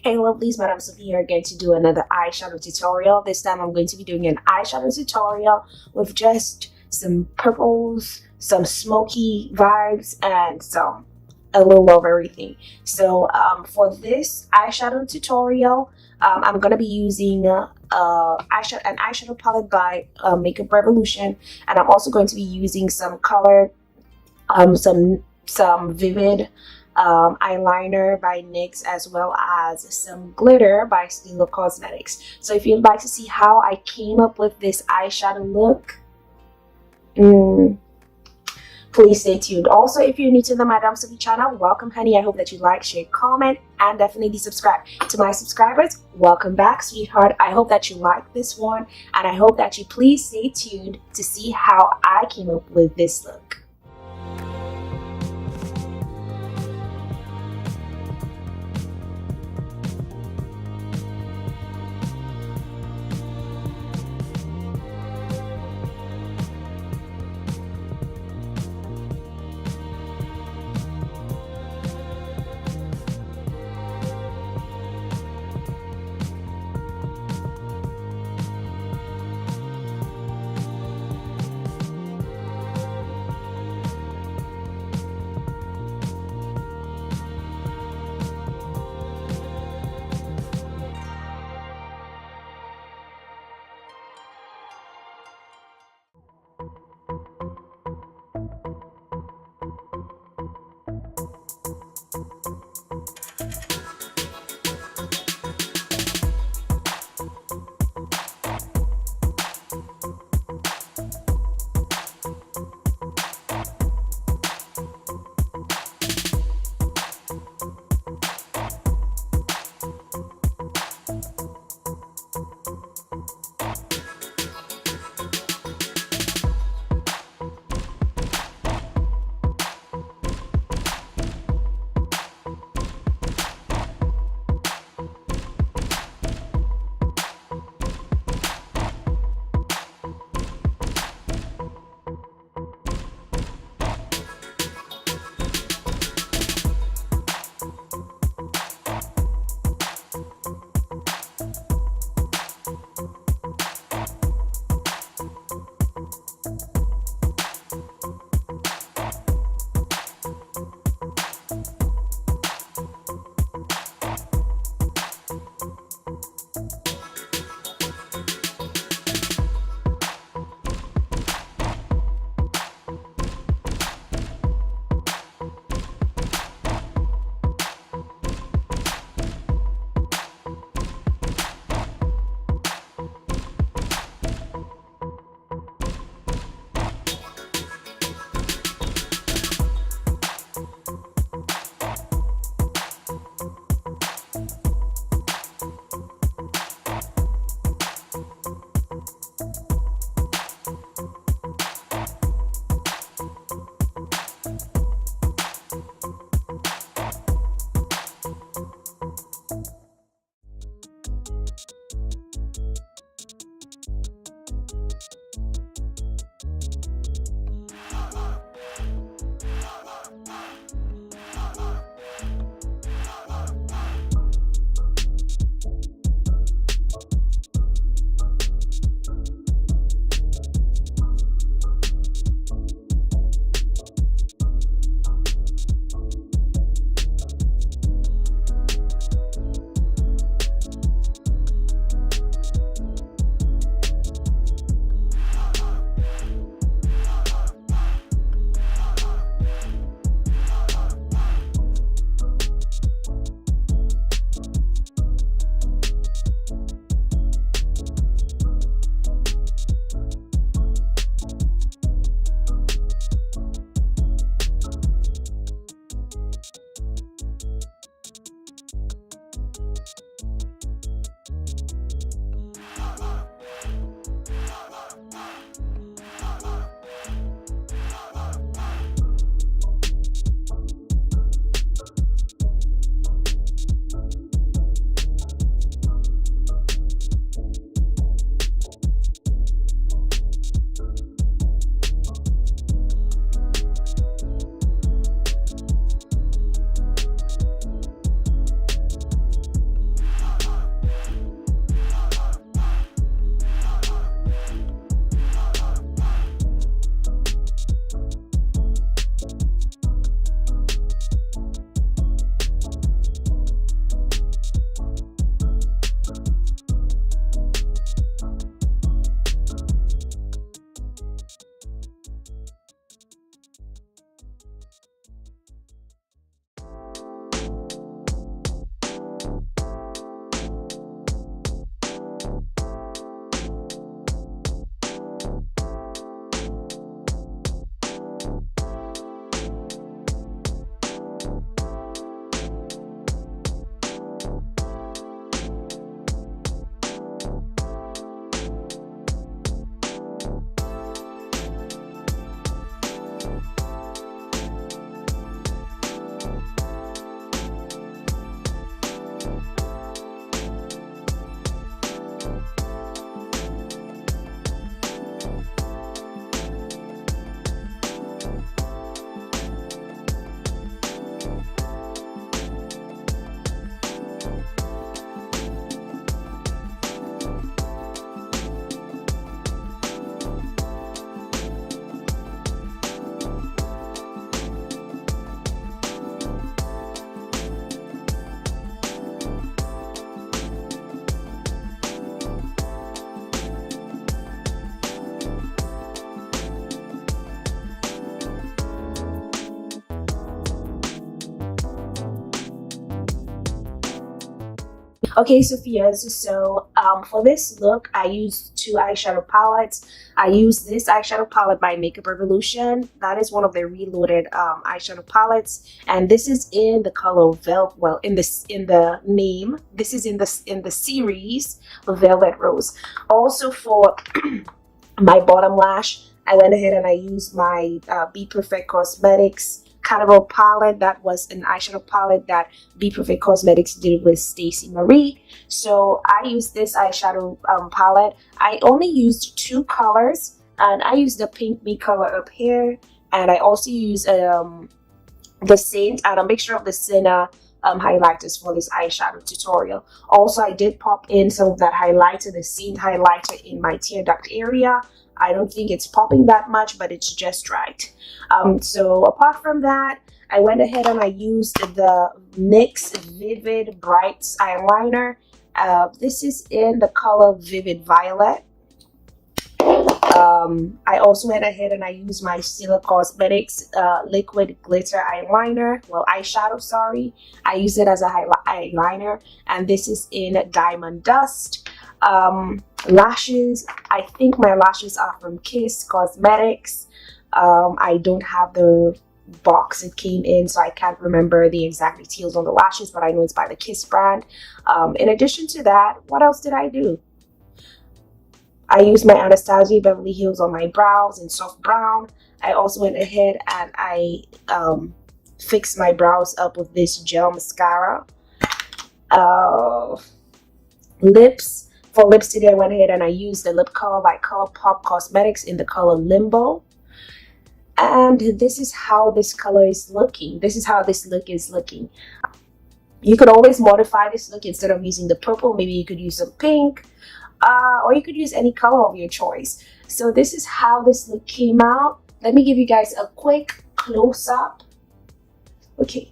Hey lovelies, Madam Sophy here again to do another eyeshadow tutorial. This time I'm going to be doing an eyeshadow tutorial with just some purples, some smoky vibes, and a little of everything. So for this eyeshadow tutorial, I'm going to be using an eyeshadow palette by Makeup Revolution, and I'm also going to be using some color, some vivid eyeliner by NYX, as well as some glitter by Stilo Cosmetics. So if you'd like to see how I came up with this eyeshadow look, please stay tuned. Also, if you're new to the Madam Sophy channel, welcome honey. I hope that you like, share, comment, and definitely subscribe. To my subscribers, welcome back, sweetheart. I hope that you like this one, and I hope that you please stay tuned to see how I came up with this look. Okay, Sophia's. So for this look, I used two eyeshadow palettes. I used this eyeshadow palette by Makeup Revolution. That is one of their reloaded eyeshadow palettes, and this is in the color Velvet. Well, in the name, this is in the series Velvet Rose. Also for my bottom lash, I went ahead and I used my Be Perfect Cosmetics Carnival palette. That was an eyeshadow palette that Be Perfect Cosmetics did with Stacey Marie. So I used this eyeshadow palette. I only used two colors, and I used the Pink Me color up here, and I also used the Saint and a mixture of the Senna highlighters for this eyeshadow tutorial. Also, I did pop in some of that highlighter, the Saint highlighter, in my tear duct area. I don't think it's popping that much, but it's just right. So apart from that, I went ahead and I used the NYX Vivid Brights eyeliner. This is in the color Vivid Violet. I also went ahead and I used my Stila Cosmetics liquid glitter eyeliner, well, eyeshadow, sorry. I used it as a eyeliner, and this is in Diamond Dust. Lashes, I think my lashes are from Kiss Cosmetics. I don't have the box it came in, so I can't remember the exact details on the lashes, but I know it's by the Kiss brand. In addition to that, what else did I do? I used my Anastasia Beverly Hills on my brows in soft brown. I also went ahead and I fixed my brows up with this gel mascara. Lips. For lips today, I went ahead and I used the lip color by ColourPop Cosmetics in the color Limbo. And this is how this color is looking. This is how this look is looking. You could always modify this look. Instead of using the purple, maybe you could use some pink. Or you could use any color of your choice. So this is how this look came out. Let me give you guys a quick close-up. Okay.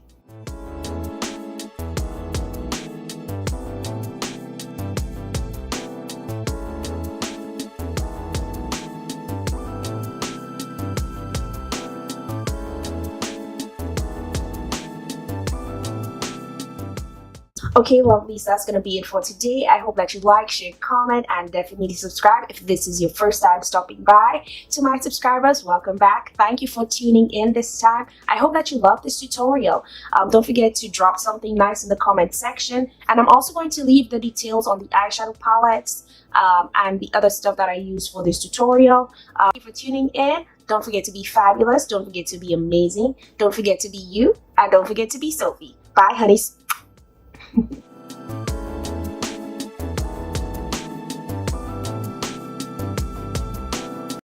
Okay, lovelies, that's going to be it for today. I hope that you like, share, comment, and definitely subscribe if this is your first time stopping by. To my subscribers, welcome back. Thank you for tuning in this time. I hope that you love this tutorial. Don't forget to drop something nice in the comment section. And I'm also going to leave the details on the eyeshadow palettes and the other stuff that I use for this tutorial. Thank you for tuning in. Don't forget to be fabulous. Don't forget to be amazing. Don't forget to be you. And don't forget to be Sophie. Bye, honeys.